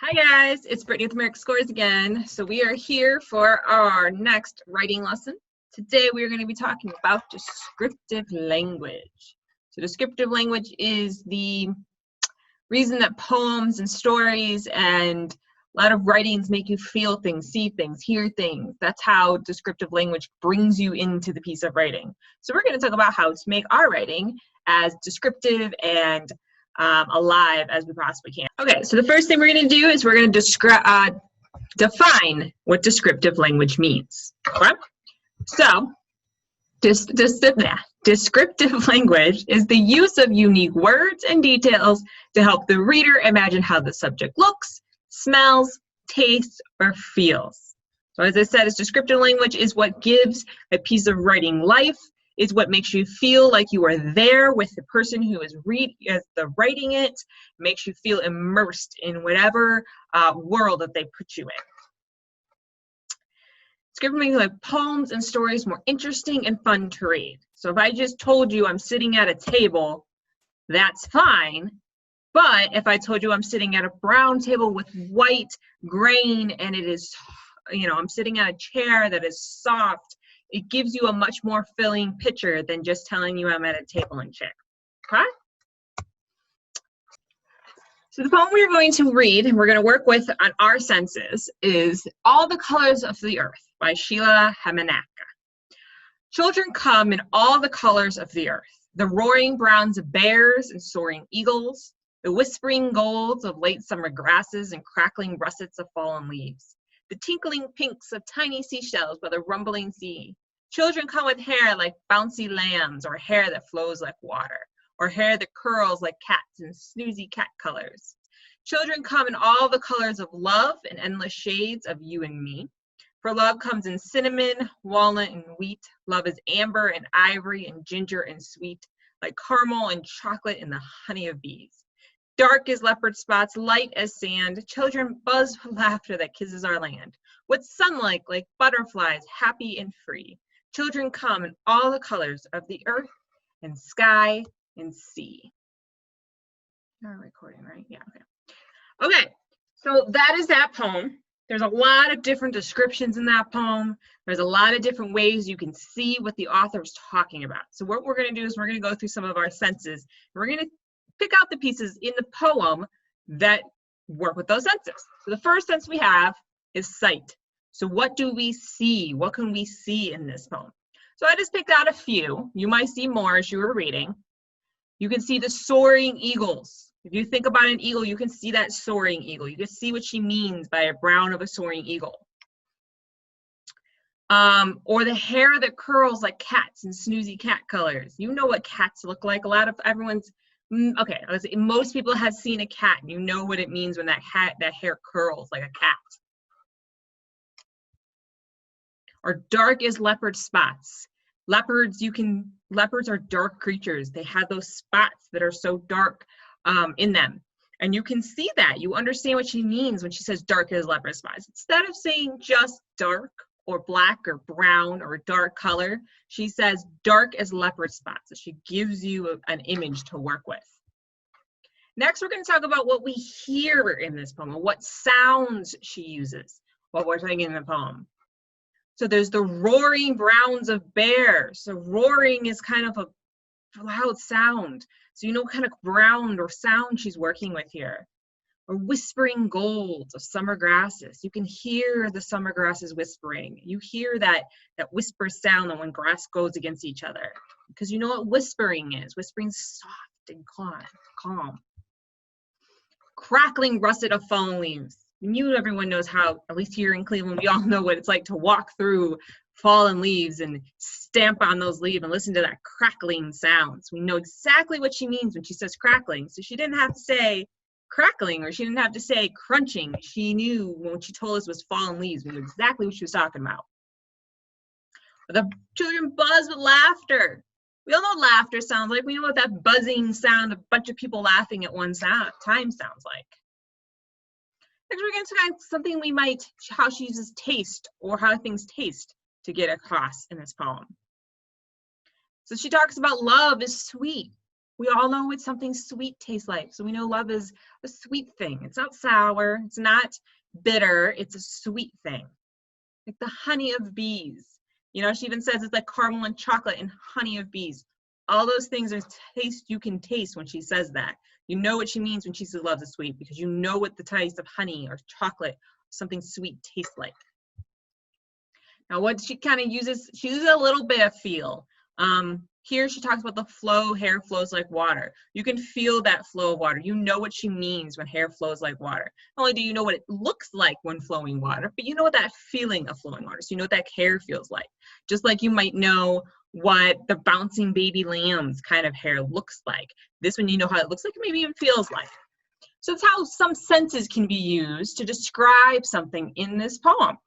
Hi guys, it's Brittney with American Scores again. So we are here for our next writing lesson. Today we are going to be talking about descriptive language. So descriptive language is the reason that poems and stories and a lot of writings make you feel things, see things, hear things. That's how descriptive language brings you into the piece of writing. So we're going to talk about how to make our writing as descriptive and alive as we possibly can. Okay, so the first thing we're going to do is we're going to define what descriptive language means. Okay? So, descriptive language is the use of unique words and details to help the reader imagine how the subject looks, smells, tastes, or feels. So as I said, descriptive language is what gives a piece of writing life. Is what makes you feel like you are there with the person who is writing it, makes you feel immersed in whatever world that they put you in. Descriptive language makes poems and stories more interesting and fun to read. So if I just told you I'm sitting at a table, that's fine. But if I told you I'm sitting at a brown table with white grain and it is, I'm sitting at a chair that is soft, it gives you a much more filling picture than just telling you I'm at a table and chair. Okay? So the poem we're going to read and we're going to work with on our senses is All the Colors of the Earth by Sheila Hamanaka. Children come in all the colors of the earth, the roaring browns of bears and soaring eagles, the whispering golds of late summer grasses and crackling russets of fallen leaves, the tinkling pinks of tiny seashells by the rumbling sea. Children come with hair like bouncy lambs, or hair that flows like water, or hair that curls like cats in snoozy cat colors. Children come in all the colors of love and endless shades of you and me. For love comes in cinnamon, walnut, and wheat. Love is amber and ivory and ginger and sweet, like caramel and chocolate in the honey of bees. Dark as leopard spots, light as sand, children buzz with laughter that kisses our land. With sunlight like butterflies, happy and free. Children come in all the colors of the earth and sky and sea. You're recording, right? Yeah, okay. Okay, so that is that poem. There's a lot of different descriptions in that poem. There's a lot of different ways you can see what the author's talking about. So what we're going to do is we're going to go through some of our senses. We're going to pick out the pieces in the poem that work with those senses. So the first sense we have is sight. So what do we see? What can we see in this poem? So I just picked out a few. You might see more as you were reading. You can see the soaring eagles. If you think about an eagle, you can see that soaring eagle. You can see what she means by a brown of a soaring eagle. Or the hair that curls like cats in snoozy cat colors. You know what cats look like. Okay, let's say most people have seen a cat and you know what it means when that hair curls like a cat. Or dark as leopard spots. Leopards are dark creatures. They have those spots that are so dark in them. And you can see that. You understand what she means when she says dark as leopard spots. Instead of saying just dark or black or brown or a dark color, she says dark as leopard spots. So she gives you an image to work with. Next, we're going to talk about what we hear in this poem, what sounds she uses while we're talking in the poem. So there's the roaring browns of bears. So roaring is kind of a loud sound. So you know what kind of brown or sound she's working with here. Or whispering golds of summer grasses. You can hear the summer grasses whispering. You hear that whisper sound when grass goes against each other. Because you know what whispering is. Whispering's soft and calm. Crackling russet of fallen leaves. Everyone knows how, at least here in Cleveland, we all know what it's like to walk through fallen leaves and stamp on those leaves and listen to that crackling sounds. We know exactly what she means when she says crackling. So she didn't have to say crackling or she didn't have to say crunching. She knew when she told us it was fallen leaves. We knew exactly what she was talking about. The children buzz with laughter. We all know laughter sounds like. We know what that buzzing sound of a bunch of people laughing at one time sounds like. Next, we're going to talk about something how she uses taste or how things taste to get across in this poem. So she talks about love is sweet. We all know what something sweet tastes like. So we know love is a sweet thing. It's not sour. It's not bitter. It's a sweet thing. Like the honey of bees. You know, she even says it's like caramel and chocolate and honey of bees. All those things are taste you can taste when she says that. You know what she means when she says love is sweet because you know what the taste of honey or chocolate, something sweet tastes like. Now what she kind of uses, she uses a little bit of feel. Here she talks about the flow, hair flows like water. You can feel that flow of water. You know what she means when hair flows like water. Not only do you know what it looks like when flowing water, but you know what that feeling of flowing water. So you know what that hair feels like. Just like you might know what the bouncing baby lamb's kind of hair looks like. This one you know how it looks like, maybe even feels like. So it's how some senses can be used to describe something in this poem.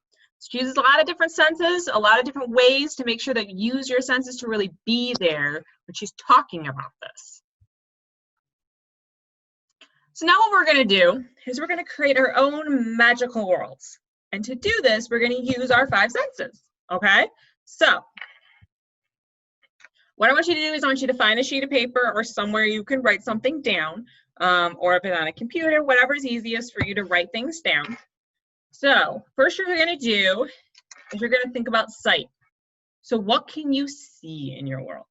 She uses a lot of different senses, a lot of different ways to make sure that you use your senses to really be there when she's talking about this. So now what we're going to do is we're going to create our own magical worlds. And to do this, we're going to use our 5 senses, okay? So what I want you to do is I want you to find a sheet of paper or somewhere you can write something down, or if it's on a computer, whatever is easiest for you to write things down. So first you're going to do is you're going to think about sight. So what can you see in your world?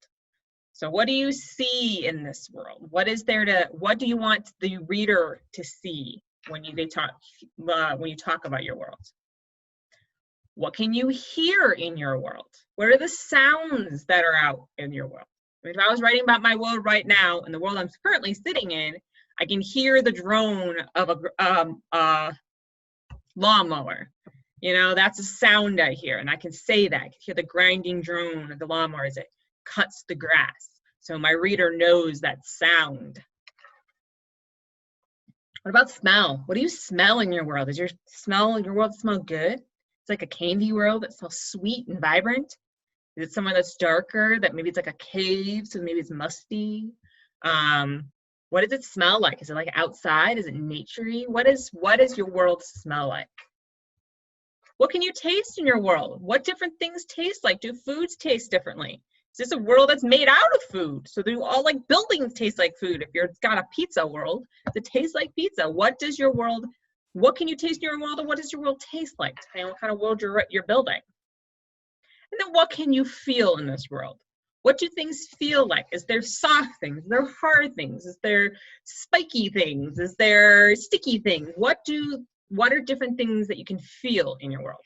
So what do you see in this world? What is there to, what do you want the reader to see when you talk about your world? What can you hear in your world? What are the sounds that are out in your world? If I was writing about my world right now and the world I'm currently sitting in, I can hear the drone of a lawnmower. You know, that's a sound I hear, and I can say that. I can hear the grinding drone of the lawnmower as it cuts the grass. So my reader knows that sound. What about smell? What do you smell in your world? Does your smell in your world smell good? It's like a candy world that smells sweet and vibrant. Is it somewhere that's darker, that maybe it's like a cave, so maybe it's musty? What does it smell like? Is it like outside? Is it naturey? What does your world smell like? What can you taste in your world? What different things taste like? Do foods taste differently? Is this a world that's made out of food? So do all like buildings taste like food? If you've got a pizza world, does it taste like pizza? What can you taste in your world, and what does your world taste like? Depending on what kind of world you're building. And then what can you feel in this world? What do things feel like? Is there soft things? Is there hard things? Is there spiky things? Is there sticky things? What are different things that you can feel in your world?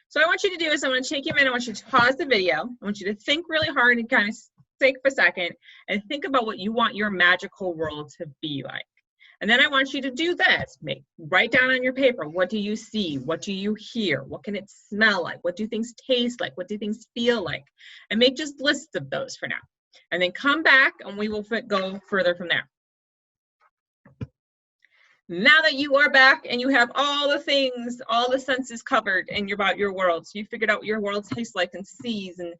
So what I want you to do is I want to take you a minute. I want you to pause the video. I want you to think really hard and kind of think for a second and think about what you want your magical world to be like. And then I want you to do this. Write down on your paper, what do you see? What do you hear? What can it smell like? What do things taste like? What do things feel like? And make just lists of those for now. And then come back and we will go further from there. Now that you are back and you have all the things, all the senses covered about your world, so you figured out what your world tastes like and sees and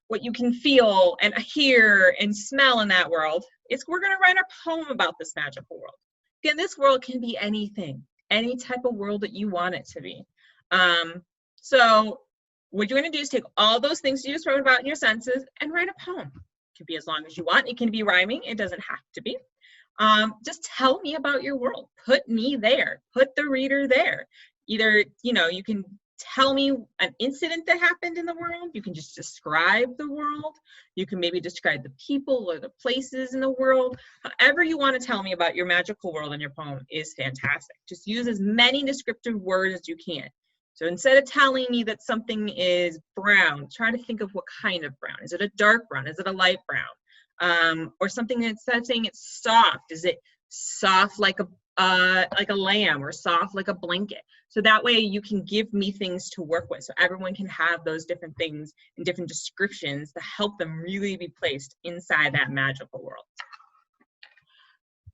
what you can feel and hear and smell in that world, we're going to write a poem about this magical world. Again, this world can be anything, any type of world that you want it to be. So what you're going to do is take all those things you just wrote about in your senses and write a poem. It can be as long as you want. It can be rhyming. It doesn't have to be. Just tell me about your world. Put me there. Put the reader there. Either, you can tell me an incident that happened in the world. You can just describe the world. You can maybe describe the people or the places in the world. However you want to tell me about your magical world in your poem is fantastic. Just use as many descriptive words as you can. So instead of telling me that something is brown, try to think of what kind of brown. Is it a dark brown? Is it a light brown? Or something that's saying it's soft. Is it soft like a lamb or soft like a blanket? So that way you can give me things to work with. So everyone can have those different things and different descriptions to help them really be placed inside that magical world.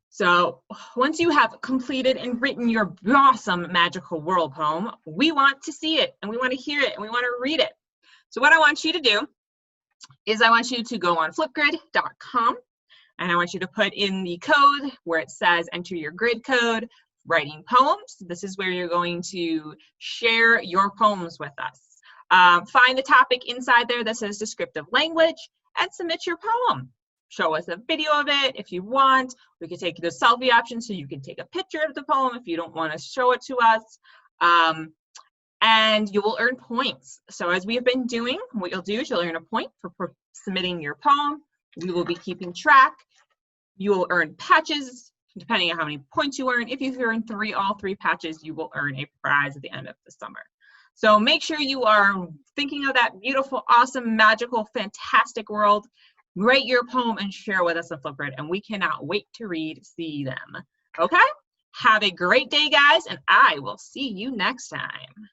So once you have completed and written your awesome magical world poem, we want to see it and we want to hear it and we want to read it. So what I want you to do is I want you to go on flipgrid.com and I want you to put in the code where it says enter your grid code, writing poems. This is where you're going to share your poems with us. Find the topic inside there that says descriptive language and submit your poem. show us a video of it if you want. We can take the selfie option so you can take a picture of the poem if you don't want to show it to us. And you will earn points. So as we have been doing, what you'll do is you'll earn a point for submitting your poem. We will be keeping track. You will earn patches depending on how many points you earn. If you earn all three patches, you will earn a prize at the end of the summer. So make sure you are thinking of that beautiful, awesome, magical, fantastic world. Write your poem and share with us on Flipkart, and we cannot wait to see them. Okay? Have a great day, guys, and I will see you next time.